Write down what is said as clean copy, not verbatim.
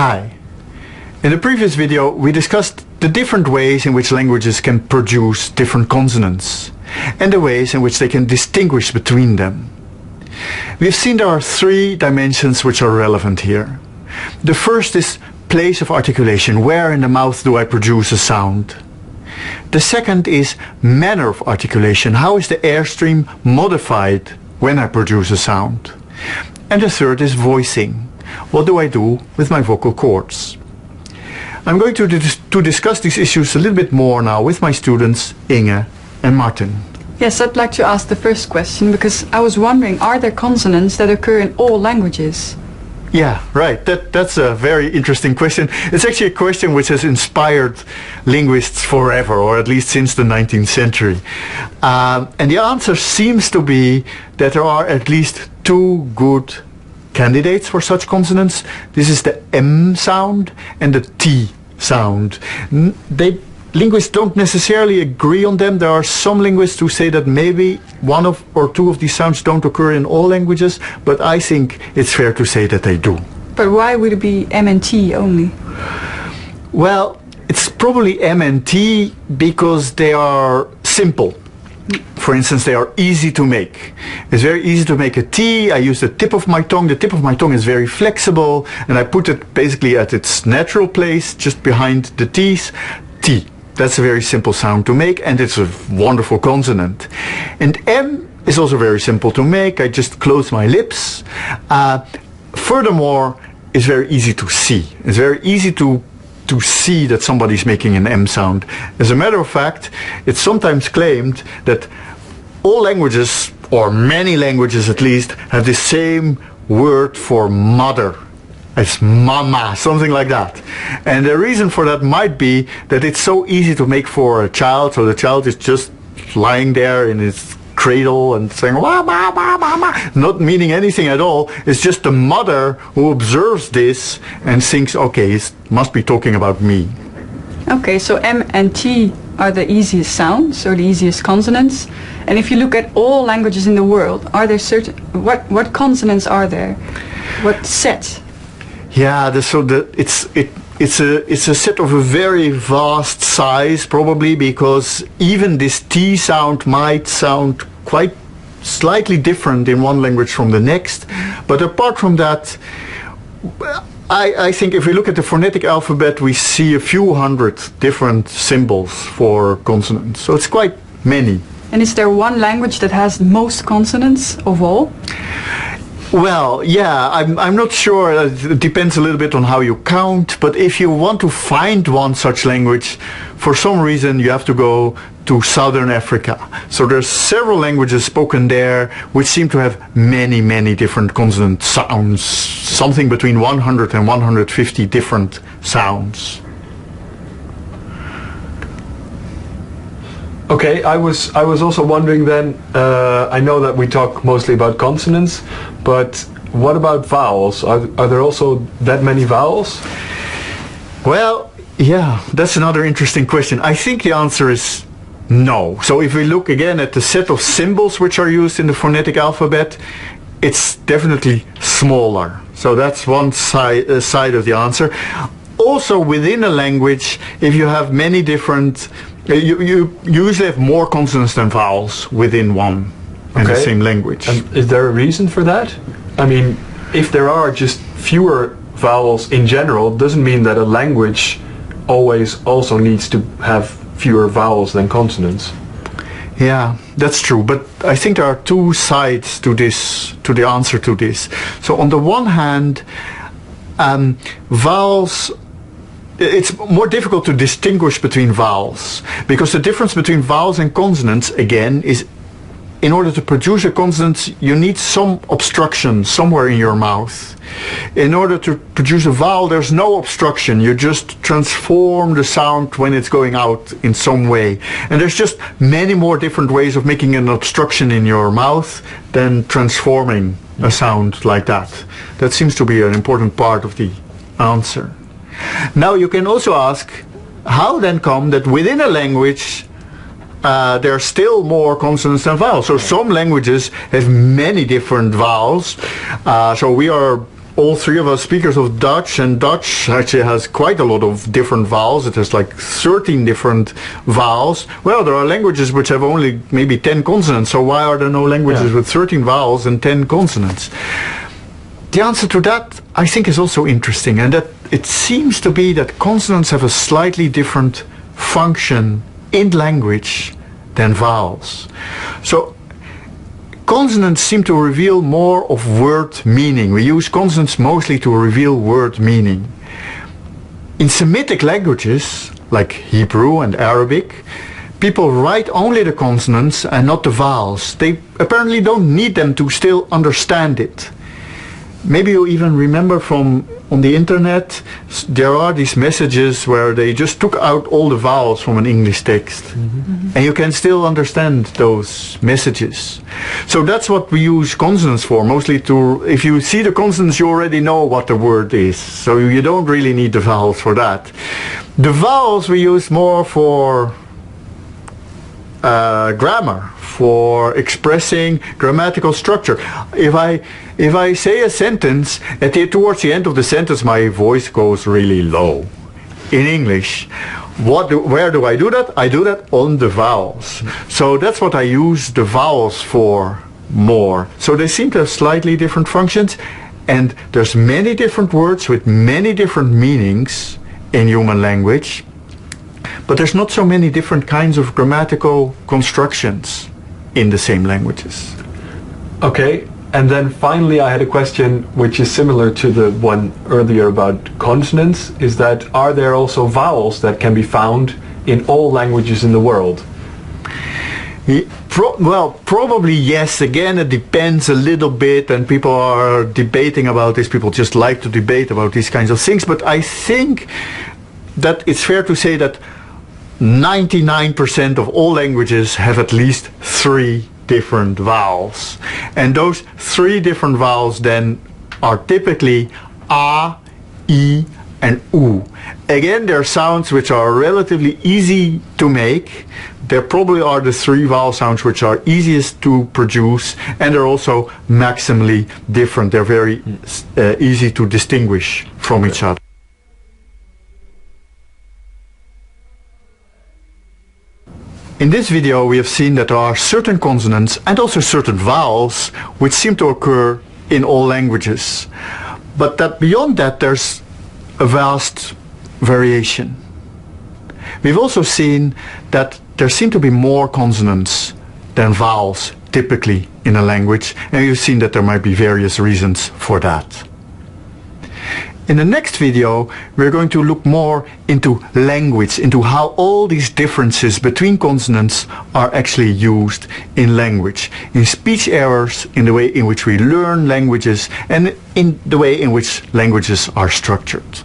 Hi. In the previous video we discussed the different ways in which languages can produce different consonants and the ways in which they can distinguish between them. We have seen there are three dimensions which are relevant here. The first is place of articulation. Where in the mouth do I produce a sound? The second is manner of articulation. How is the airstream modified when I produce a sound? And the third is voicing. What do I do with my vocal cords? I'm going to discuss these issues a little bit more now with my students Inge and Martin. Yes, I'd like to ask the first question because I was wondering, are there consonants that occur in all languages? Yeah, right. That's a very interesting question. It's actually a question which has inspired linguists forever, or at least since the 19th century. And the answer seems to be that there are at least two good candidates for such consonants. This is the M sound and the T sound. Linguists don't necessarily agree on them. There are some linguists who say that maybe one or two of these sounds don't occur in all languages, but I think it's fair to say that they do. But why would it be M and T only? Well, it's probably M and T because they are simple. For instance, they are easy to make. It's very easy to make a T. I use the tip of my tongue. The tip of my tongue is very flexible, and I put it basically at its natural place, just behind the teeth. T. That's a very simple sound to make, and it's a wonderful consonant. And M is also very simple to make. I just close my lips. Furthermore, it's very easy to see. It's very easy to see that somebody's making an M sound. As a matter of fact, it's sometimes claimed that all languages, or many languages at least, have the same word for mother. It's mama, something like that. And the reason for that might be that it's so easy to make for a child, so the child is just lying there in its cradle and saying wah, wah, wah, wah, wah, not meaning anything at all. It's just the mother who observes this and thinks, okay, it must be talking about me. Okay, so M and T are the easiest sounds, or the easiest consonants. And if you look at all languages in the world, are there certain, what consonants are there? What set? Yeah, it's a set of a very vast size, probably, because even this T sound might sound quite slightly different in one language from the next. But apart from that, I think if we look at the phonetic alphabet, we see a few hundred different symbols for consonants. So it's quite many. And is there one language that has most consonants of all? Well, yeah, I'm not sure. It depends a little bit on how you count. But if you want to find one such language, for some reason you have to go to Southern Africa. So there's several languages spoken there which seem to have many, many different consonant sounds. Something between 100 and 150 different sounds. Okay, I was also wondering then, I know that we talk mostly about consonants, but what about vowels? Are there also that many vowels? Well, yeah, that's another interesting question. I think the answer is no. So if we look again at the set of symbols which are used in the phonetic alphabet, it's definitely smaller. So that's one side of the answer. Also within a language, if you have many different you usually have more consonants than vowels within one and the same language. And is there a reason for that? I mean, if there are just fewer vowels in general, doesn't mean that a language always also needs to have fewer vowels than consonants. Yeah, that's true. But I think there are two sides to this, to the answer to this. So on the one hand, vowels, it's more difficult to distinguish between vowels, because the difference between vowels and consonants, again, is in order to produce a consonant, you need some obstruction somewhere in your mouth. In order to produce a vowel, there's no obstruction. You just transform the sound when it's going out in some way. And there's just many more different ways of making an obstruction in your mouth than transforming a sound like that. That seems to be an important part of the answer. Now you can also ask, how then come that within a language there are still more consonants than vowels? So some languages have many different vowels. So we are all three of us speakers of Dutch, and Dutch actually has quite a lot of different vowels. It has like 13 different vowels. Well, there are languages which have only maybe 10 consonants, so why are there no languages with 13 vowels and 10 consonants? The answer to that, I think, is also interesting, and that it seems to be that consonants have a slightly different function in language than vowels. So consonants seem to reveal more of word meaning. We use consonants mostly to reveal word meaning. In Semitic languages, like Hebrew and Arabic, people write only the consonants and not the vowels. They apparently don't need them to still understand it. Maybe you even remember from on the internet, there are these messages where they just took out all the vowels from an English text. And you can still understand those messages. So that's what we use consonants for, mostly to, if you see the consonants, you already know what the word is. So you don't really need the vowels for that. The vowels we use more for grammar, for expressing grammatical structure. If I say a sentence, towards the end of the sentence my voice goes really low. In English, where do I do that? I do that on the vowels. So that's what I use the vowels for more. So they seem to have slightly different functions, and there's many different words with many different meanings in human language. But there's not so many different kinds of grammatical constructions in the same languages. Okay, and then finally I had a question which is similar to the one earlier about consonants, is that are there also vowels that can be found in all languages in the world? Well, probably yes. Again, it depends a little bit, and people are debating about this. People just like to debate about these kinds of things, but I think that it's fair to say that 99% of all languages have at least 3 different vowels. And those 3 different vowels then are typically A, I, and U. Again, they're sounds which are relatively easy to make. There probably are the 3 vowel sounds which are easiest to produce, and they're also maximally different. They're very easy to distinguish from each other. In this video we have seen that there are certain consonants and also certain vowels which seem to occur in all languages. But that beyond that there's a vast variation. We've also seen that there seem to be more consonants than vowels typically in a language, and we've seen that there might be various reasons for that. In the next video, we're going to look more into language, into how all these differences between consonants are actually used in language, in speech errors, in the way in which we learn languages, and in the way in which languages are structured.